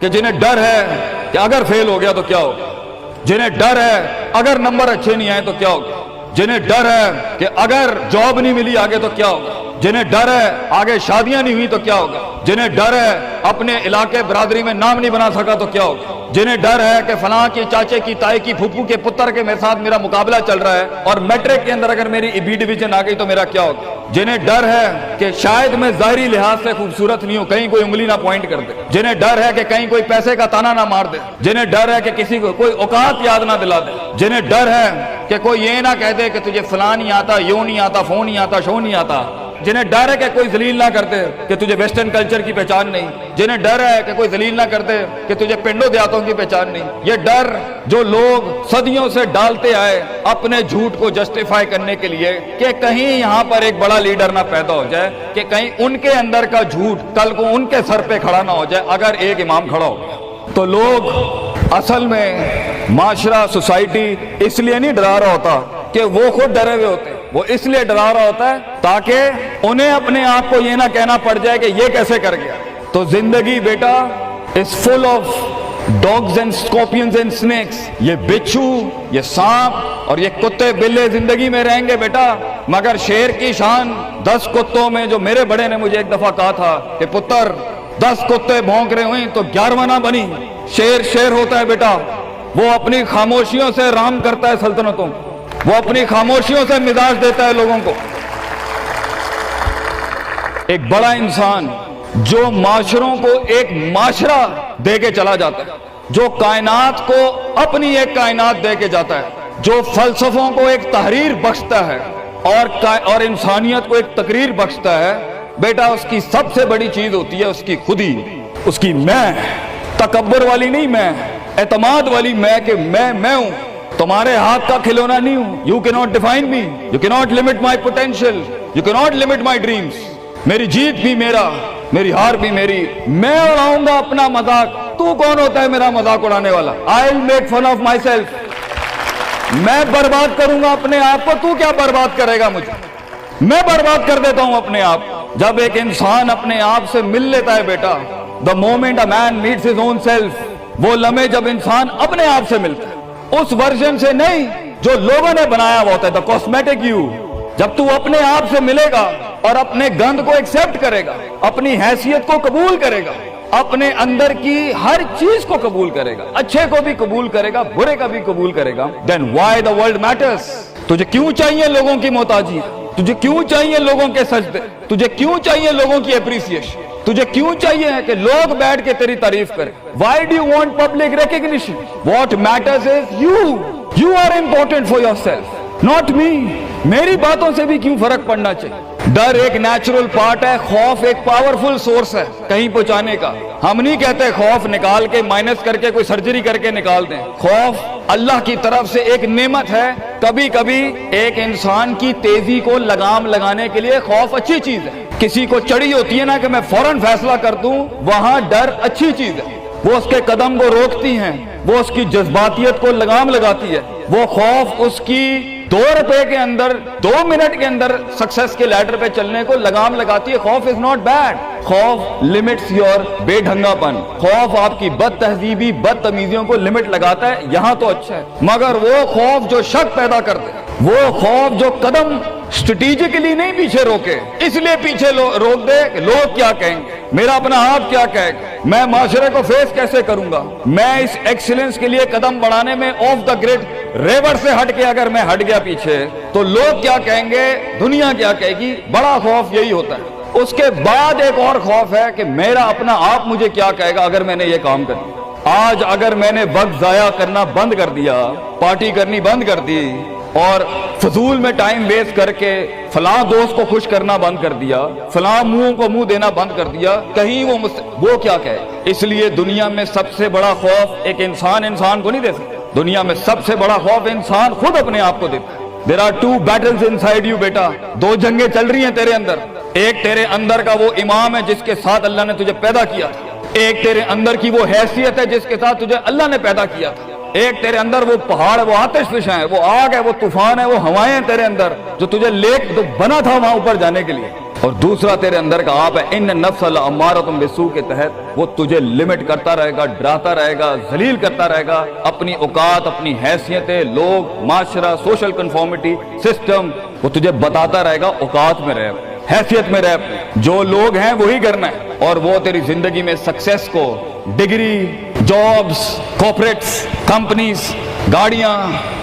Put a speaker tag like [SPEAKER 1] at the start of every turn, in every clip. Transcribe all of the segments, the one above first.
[SPEAKER 1] کہ جنہیں ڈر ہے کہ اگر فیل ہو گیا تو کیا ہوگا, جنہیں ڈر ہے اگر نمبر اچھے نہیں آئے تو کیا ہوگا, جنہیں ڈر ہے کہ اگر جاب نہیں ملی آگے تو کیا ہوگا, جنہیں ڈر ہے آگے شادیاں نہیں ہوئی تو کیا ہوگا, جنہیں ڈر ہے اپنے علاقے برادری میں نام نہیں بنا سکا تو کیا ہوگا, جنہیں ڈر ہے کہ فلاں کی چاچے کی تائی کی پھپھو کے پتر کے میرے ساتھ میرا مقابلہ چل رہا ہے اور میٹرک کے اندر اگر میری بی ڈویژن آ گئی تو میرا کیا ہوگا, جنہیں ڈر ہے کہ شاید میں ظاہری لحاظ سے خوبصورت نہیں ہوں, کہیں کوئی انگلی نہ پوائنٹ کر دے, جنہیں ڈر ہے کہ کہیں کوئی پیسے کا تانا نہ مار دے, جنہیں ڈر ہے کہ کسی کو کوئی اوقات یاد نہ دلا دے, جنہیں ڈر ہے کہ کوئی یہ نہ کہہ دے کہ تجھے فلاں نہیں آتا, یوں نہیں آتا, فون نہیں آتا, شو نہیں آتا, جنہیں ڈر ہے کہ کوئی ذلیل نہ کرتے کہ تجھے ویسٹرن کلچر کی پہچان نہیں, جنہیں ڈر ہے کہ کوئی ذلیل نہ کرتے کہ تجھے پنڈوں دیہاتوں کی پہچان نہیں. یہ ڈر جو لوگ صدیوں سے ڈالتے آئے اپنے جھوٹ کو جسٹیفائی کرنے کے لیے کہ کہیں یہاں پر ایک بڑا لیڈر نہ پیدا ہو جائے, کہ کہیں ان کے اندر کا جھوٹ کل کو ان کے سر پہ کھڑا نہ ہو جائے اگر ایک امام کھڑا ہو گیا. تو لوگ اصل میں معاشرہ سوسائٹی اس لیے نہیں ڈرا رہا ہوتا کہ وہ خود ڈرے ہوئے ہوتے, وہ اس لیے ڈرا رہا ہوتا ہے تاکہ انہیں اپنے آپ کو یہ نہ کہنا پڑ جائے کہ یہ کیسے کر گیا. تو زندگی بیٹا is full of dogs and scorpions and snakes, یہ بچھو, یہ سانپ اور یہ کتے بلے زندگی میں رہیں گے بیٹا, مگر شیر کی شان 10 کتوں میں, جو میرے بڑے نے مجھے ایک دفعہ کہا تھا کہ پتر 10 کتے بھونک رہے ہوئیں تو 11واں نہ بنی. شیر ہوتا ہے بیٹا, وہ اپنی خاموشیوں سے رام کرتا ہے سلطنتوں, وہ اپنی خاموشیوں سے مزاج دیتا ہے لوگوں کو. ایک بڑا انسان جو معاشروں کو ایک معاشرہ دے کے چلا جاتا ہے, جو کائنات کو اپنی ایک کائنات دے کے جاتا ہے, جو فلسفوں کو ایک تحریر بخشتا ہے اور انسانیت کو ایک تقریر بخشتا ہے, بیٹا اس کی سب سے بڑی چیز ہوتی ہے اس کی خودی, اس کی میں, تکبر والی نہیں میں, اعتماد والی میں, کہ میں ہوں, تمہارے ہاتھ کا کھلونا نہیں ہوں. You cannot define me, you cannot limit my potential, you cannot limit my dreams. میری جیت بھی میرا, میری ہار بھی میری, میں اڑاؤں گا اپنا مذاق, تو کون ہوتا ہے میرا مذاق اڑانے والا. I'll make fun of myself, میں برباد کروں گا اپنے آپ کو, تو کیا برباد کرے گا مجھے, میں برباد کر دیتا ہوں اپنے آپ. جب ایک انسان اپنے آپ سے مل لیتا ہے بیٹا, the moment a man meets his own self, وہ لمحے جب انسان اپنے آپ سے ملتا ہے, اس ورژن سے نہیں جو لوگوں نے بنایا ہوا ہوتا ہے, the cosmetic you. جب تو اپنے آپ سے ملے گا اور اپنے گند کو ایکسپٹ کرے گا, اپنی حیثیت کو قبول کرے گا, اپنے اندر کی ہر چیز کو قبول کرے گا, اچھے کو بھی قبول کرے گا, برے کا بھی قبول کرے گا, then why the world matters. تجھے کیوں چاہیے لوگوں کی محتاجی, تجھے کیوں چاہیے لوگوں کے سجدے, تجھے کیوں چاہیے لوگوں کی اپریسیشن, تجھے کیوں چاہیے کہ لوگ بیٹھ کے تیری تعریف کریں. Why do you want public recognition? What matters is you are important for yourself, not me. میری باتوں سے بھی کیوں فرق پڑنا چاہیے. ڈر ایک نیچرل پارٹ ہے, خوف ایک پاورفل سورس ہے کہیں پہنچانے کا. ہم نہیں کہتے خوف نکال کے مائنس کر کے کوئی سرجری کر کے نکال دیں. خوف اللہ کی طرف سے ایک نعمت ہے. کبھی کبھی ایک انسان کی تیزی کو لگام لگانے کے لیے خوف اچھی چیز ہے. کسی کو چڑی ہوتی ہے نا کہ میں فوراً فیصلہ کر دوں, وہاں ڈر اچھی چیز ہے. وہ اس کے قدم کو روکتی ہیں, وہ اس کی جذباتیت کو لگام لگاتی ہے. وہ خوف اس کی 2 روپے کے اندر 2 منٹ کے اندر سکسس کے لیڈر پہ چلنے کو لگام لگاتی ہے. خوف از ناٹ بیڈ, خوف لمٹس یور بے ڈھنگا پن, خوف آپ کی بد تہذیبی بد تمیزیوں کو لمٹ لگاتا ہے. یہاں تو اچھا ہے, مگر وہ خوف جو شک پیدا کرتے, وہ خوف جو قدم اسٹریٹجکلی نہیں پیچھے روکے, اس لیے پیچھے روک دے کہ لوگ کیا کہیں گے, میرا اپنا آپ کیا کہے گا, میں معاشرے کو فیس کیسے کروں گا. میں اس ایکسیلنس کے لیے قدم بڑھانے میں آف دا گریڈ ریور سے ہٹ کے اگر میں ہٹ گیا پیچھے تو لوگ کیا کہیں گے, دنیا کیا کہے گی. بڑا خوف یہی ہوتا ہے. اس کے بعد ایک اور خوف ہے کہ میرا اپنا آپ مجھے کیا کہے گا اگر میں نے یہ کام کر دیا. آج اگر میں نے وقت ضائع کرنا بند کر دیا, پارٹی کرنی بند کر دی, اور فضول میں ٹائم ویسٹ کر کے فلاں دوست کو خوش کرنا بند کر دیا, فلاں منہ کو منہ دینا بند کر دیا, کہیں وہ کیا کہے. اس لیے دنیا میں سب سے بڑا خوف ایک انسان کو نہیں دے سکتا. دنیا میں سب سے بڑا خوف انسان خود اپنے آپ کو دیتا ہے. There are 2 battles inside you بیٹا, 2 جنگیں چل رہی ہیں تیرے اندر. ایک تیرے اندر کا وہ امام ہے جس کے ساتھ اللہ نے تجھے پیدا کیا تھا, ایک تیرے اندر کی وہ حیثیت ہے جس کے ساتھ تجھے اللہ نے پیدا کیا تھا, ایک تیرے اندر وہ پہاڑ, وہ آتش فشاں ہے, وہ آگ ہے, وہ طوفان ہے, وہ ہوائیں ہیں تیرے اندر جو تجھے لے بنا تھا وہاں اوپر جانے کے لیے. اور دوسرا تیرے اندر کا آپ ہے ان نفس لامارۃ بالسوء کے تحت وہ تجھے لمٹ کرتا رہے گا، ڈراتا رہے گا، ذلیل کرتا رہے گا، اپنی اوقات، اپنی حیثیتیں، لوگ، معاشرہ، سوشل کنفارمیٹی، سسٹم، وہ تجھے بتاتا رہے گا اوقات میں رہ، حیثیت میں رہ، جو لوگ ہیں وہی کرنا ہے، اور وہ تیری زندگی میں سکسیس کو، ڈگری، جابز، کارپوریٹس، کمپنیز، گاڑیاں،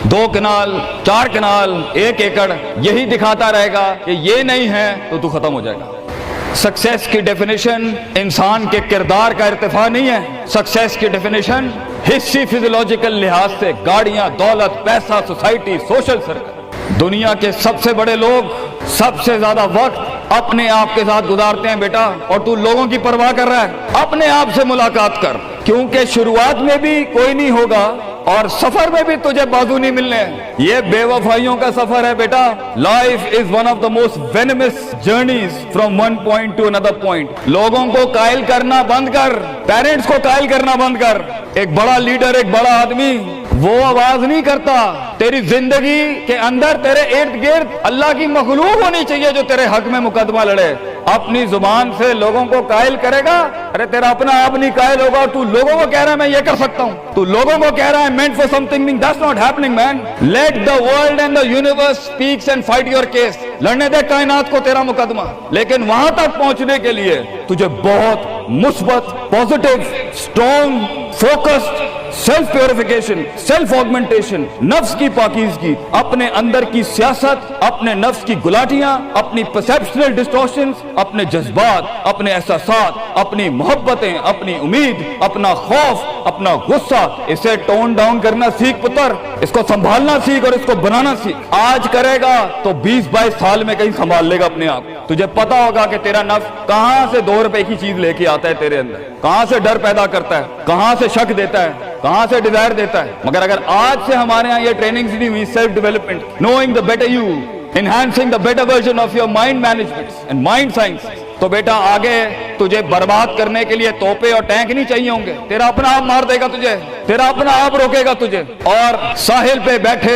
[SPEAKER 1] 2 کنال، 4 کنال، 1 ایکڑ، یہی دکھاتا رہے گا کہ یہ نہیں ہے تو ختم ہو جائے گا۔ سکسیس کی ڈیفینیشن انسان کے کردار کا ارتفاع نہیں ہے، سکسیس کی ڈیفینیشن حصی فزیولوجیکل لحاظ سے گاڑیاں، دولت، پیسہ، سوسائٹی، سوشل سرکل۔ دنیا کے سب سے بڑے لوگ سب سے زیادہ وقت اپنے آپ کے ساتھ گزارتے ہیں بیٹا، اور تو لوگوں کی پرواہ کر رہا ہے؟ اپنے آپ سے ملاقات کر، کیونکہ شروعات میں بھی کوئی نہیں ہوگا اور سفر میں بھی تجھے بازو نہیں ملنے، یہ بے وفائیوں کا سفر ہے بیٹا۔ Life is one of the most venomous journeys from one point to another point. لوگوں کو قائل کرنا بند کر، پیرنٹس کو قائل کرنا بند کر۔ ایک بڑا لیڈر، ایک بڑا آدمی وہ آواز نہیں کرتا، تیری زندگی کے اندر تیرے ارد گرد اللہ کی مخلوق ہونی چاہیے جو تیرے حق میں مقدمہ لڑے۔ اپنی زبان سے لوگوں کو قائل کرے گا، ارے تیرا اپنا آپ نہیں قائل ہوگا، تو لوگوں کو کہہ رہا ہے میں یہ کر سکتا ہوں، تو لوگوں کو کہہ رہا ہے meant for something that's not happening man. Let the world and the universe speaks and fight your case. لڑنے دے کائنات کو تیرا مقدمہ، لیکن وہاں تک پہنچنے کے لیے تجھے بہت مثبت، positive, strong, focused, self purification, self augmentation, نفس کی پاکیزگی، اپنے اندر کی سیاست، اپنے نفس کی گلاٹیاں، اپنی پرسیپشنل ڈسٹورشنز، اپنے جذبات، اپنے احساسات، اپنی محبتیں، اپنی امید، اپنا خوف، اپنا غصہ، اسے ٹون ڈاؤن کرنا سیکھ پتر، اس کو سنبھالنا سیکھ اور اس کو بنانا سیکھ۔ آج کرے گا تو 20-22 سال میں کہیں سنبھال لے گا اپنے آپ۔ تجھے پتا ہوگا کہ تیرا نفس کہاں سے 2 روپے کی چیز لے کے آتا ہے تیرے اندر، کہاں سے ڈر پیدا کرتا ہے، کہاں سے شک دیتا ہے، کہاں سے ڈیزائر دیتا ہے۔ مگر اگر آج سے ہمارے ہاں یہ ٹریننگ دی ہوئی self development, knowing the better you, enhancing the better version of your mind management and mind science، تو بیٹا آگے تجھے برباد کرنے کے لیے توپے اور ٹینک نہیں چاہیے ہوں گے، تیرا اپنا آپ مار دے گا تجھے، تیرا اپنا آپ روکے گا تجھے۔ اور ساحل پہ بیٹھے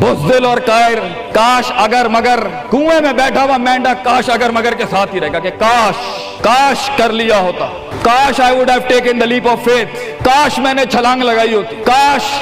[SPEAKER 1] بزدل اور قائر، کاش اگر مگر، کنویں میں بیٹھا ہوا مینڈا کاش اگر مگر کے ساتھ ہی رہے گا کہ کاش کر لیا ہوتا، کاش I would have taken the leap of faith، کاش میں نے چھلانگ لگائی ہوتی، کاش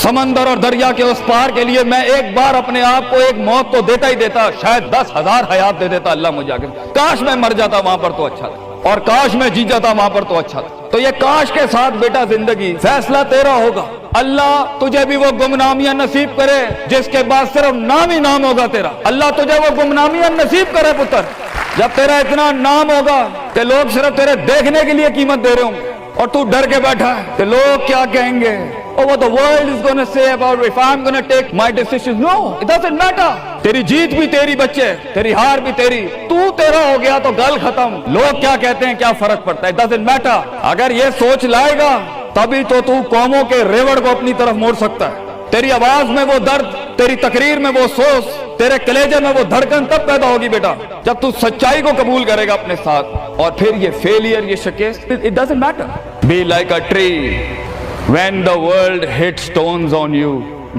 [SPEAKER 1] سمندر اور دریا کے اس پار کے لیے میں ایک بار اپنے آپ کو ایک موت تو دیتا ہی دیتا، شاید 10,000 حیات دے دیتا اللہ مجھے آگے، کاش میں مر جاتا وہاں پر تو اچھا تھا، اور کاش میں جی جاتا وہاں پر تو اچھا تھا۔ تو یہ کاش کے ساتھ بیٹا زندگی، فیصلہ تیرا ہوگا۔ اللہ تجھے بھی وہ گمنامیاں نصیب کرے جس کے بعد صرف نام ہی نام ہوگا تیرا، اللہ تجھے وہ گمنامیاں نصیب کرے پتر، جب تیرا اتنا نام ہوگا کہ لوگ صرف تیرے دیکھنے کے لیے قیمت دے رہے ہوں گے، اور تو ڈر کے بیٹھا ہے کہ لوگ کیا کہیں گے، or what the world is going to say about if I'm going to take my decisions. No, it doesn't matter. تیری جیت بھی تیری بچے، تیری ہار بھی تیری، تو تیرا ہو گیا تو گل ختم، لوگ کیا کہتے ہیں کیا فرق پڑتا ہے، it doesn't matter۔ اگر یہ سوچ لائے گا تبھی تو قوموں کے ریوڑ کو اپنی طرف موڑ سکتا ہے۔ تیری آواز میں وہ درد، تیری تقریر میں وہ سوز، تیرے کلیجے میں وہ دھڑکن تب پیدا ہوگی بیٹا جب تو سچائی کو قبول کرے گا اپنے ساتھ، اور پھر یہ فیلئر، یہ شکست، it doesn't matter۔ Be like a tree when the world hits stones on you,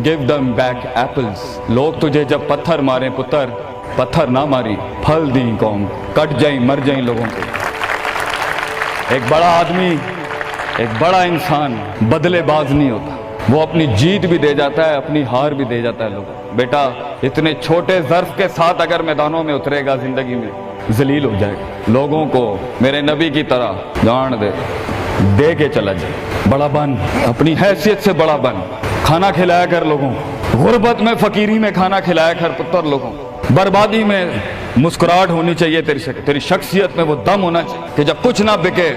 [SPEAKER 1] give them back apples۔ لوگ تجھے جب پتھر ماریں پتر، پتھر نہ ماری، پھل دیں قوم، کٹ جائیں مر جائیں لوگوں کو۔ ایک بڑا آدمی، ایک بڑا انسان بدلے باز نہیں ہوتا، وہ اپنی جیت بھی دے جاتا ہے، اپنی ہار بھی دے جاتا ہے لوگوں۔ بیٹا اتنے چھوٹے ظرف کے ساتھ اگر میدانوں میں اترے گا زندگی میں، ذلیل ہو جائے گا، لوگوں کو میرے نبی کی طرح جان دے کے چلا جائے، بڑا بن، اپنی حیثیت سے بڑا بن، کھانا کھلایا کر لوگوں کو، غربت میں فقیری میں کھانا کھلایا کر پتر لوگوں کو، بربادی میں مسکراہٹ ہونی چاہیے، تیری شخصیت میں وہ دم ہونا چاہیے کہ جب کچھ نہ بکے،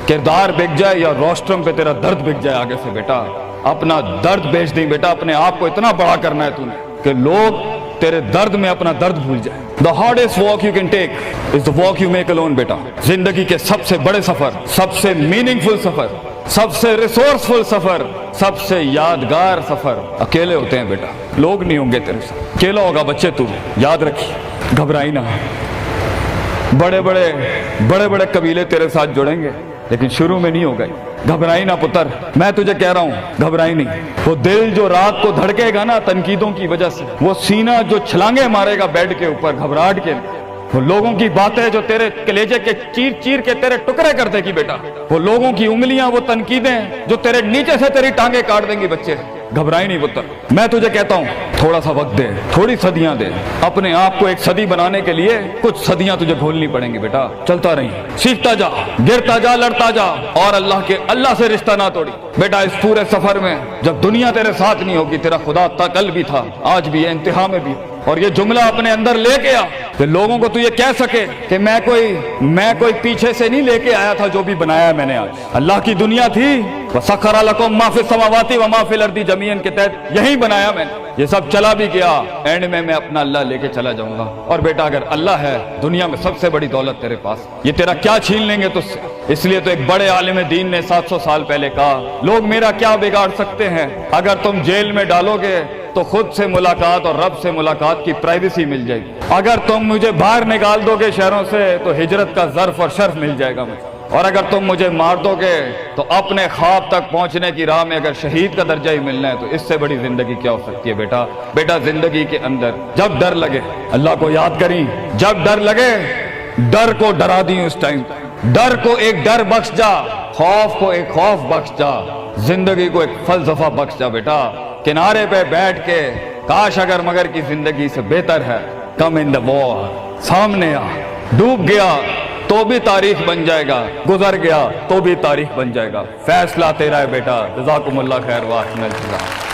[SPEAKER 1] کردار بک جائے یا روسٹرم پہ تیرا درد بک جائے آگے سے، بیٹا اپنا درد بیچ دیں بیٹا، اپنے آپ کو اتنا بڑا کرنا ہے تو نے کہ لوگ تیرے درد میں اپنا درد بھول جائے۔ The hardest walk you can take is the walk you make alone بیٹا۔ زندگی کے سب سے بڑے سفر، سب سے میننگ فل سفر، سب سے ریسورسفل سفر، سب سے یادگار سفر اکیلے ہوتے ہیں بیٹا، لوگ نہیں ہوں گے تیرے ساتھ، اکیلا ہوگا بچے تو، یاد رکھیے، گھبرائی نہ۔ بڑے بڑے قبیلے تیرے ساتھ جڑیں گے لیکن شروع میں نہیں ہوگا، گھبرائی نہ پتر، میں تجھے کہہ رہا ہوں گھبرائی نہیں۔ وہ دل جو رات کو دھڑکے گا نا تنقیدوں کی وجہ سے، وہ سینہ جو چھلانگے مارے گا بیڈ کے اوپر گھبراہٹ کے، وہ لوگوں کی باتیں جو تیرے کلیجے کے چیر چیر کے تیرے ٹکڑے کر دے گی بیٹا، وہ لوگوں کی انگلیاں، وہ تنقیدیں جو تیرے نیچے سے تیری ٹانگیں کاٹ دیں گی بچے، گھبرائی نہیں پتر۔ میں تجھے کہتا ہوں تھوڑا سا وقت دے، تھوڑی صدیاں دے، اپنے آپ کو ایک صدی بنانے کے لیے کچھ صدیاں تجھے گھولنی پڑیں گی بیٹا، چلتا رہی، سیکھتا جا، گرتا جا، لڑتا جا، اور اللہ سے رشتہ نہ توڑی بیٹا۔ اس پورے سفر میں جب دنیا تیرے ساتھ نہیں ہوگی، تیرا خدا کل بھی تھا، آج بھی ہے، انتہا میں بھی، اور یہ جملہ اپنے اندر لے کے آ کہ لوگوں کو تو یہ کہہ سکے کہ میں کوئی پیچھے سے نہیں لے کے آیا تھا، جو بھی بنایا میں نے آج اللہ کی دنیا تھی، وَسَخَّرَ لَكُم مَّا فِي السَّمَاوَاتِ وَمَا فِي الْأَرْضِ جَمِيعًا کے تحت یہی بنایا میں نے، یہ سب چلا بھی گیا، اینڈ میں اپنا اللہ لے کے چلا جاؤں گا۔ اور بیٹا اگر اللہ ہے دنیا میں سب سے بڑی دولت تیرے پاس، یہ تیرا کیا چھین لیں گے تجھ سے؟ اس لیے تو ایک بڑے عالم دین نے 700 سال پہلے کہا، لوگ میرا کیا بگاڑ سکتے ہیں؟ اگر تم جیل میں ڈالو گے تو خود سے ملاقات اور رب سے ملاقات کی پرائیویسی مل جائے گی، اگر تم مجھے باہر نکال دو گے شہروں سے تو ہجرت کا ظرف اور شرف مل جائے گا مجھے، اور اگر تم مجھے مار دو گے تو اپنے خواب تک پہنچنے کی راہ میں اگر شہید کا درجہ ہی ملنا ہے تو اس سے بڑی زندگی کیا ہو سکتی ہے بیٹا؟ بیٹا زندگی کے اندر جب ڈر لگے اللہ کو یاد کریں، جب ڈر لگے ڈر کو ڈرا دیں، اس ٹائم ڈر کو ایک ڈر بخش جا، خوف کو ایک خوف بخش جا، زندگی کو ایک فلسفہ بخش جا بیٹا۔ کنارے پہ بیٹھ کے کاش اگر مگر کی زندگی سے بہتر ہے، کم ان دا وار، سامنے آ، ڈوب گیا تو بھی تاریخ بن جائے گا، گزر گیا تو بھی تاریخ بن جائے گا، فیصلہ تیرا ہے بیٹا۔ جزاکم اللہ خیر، واحسن الجزا۔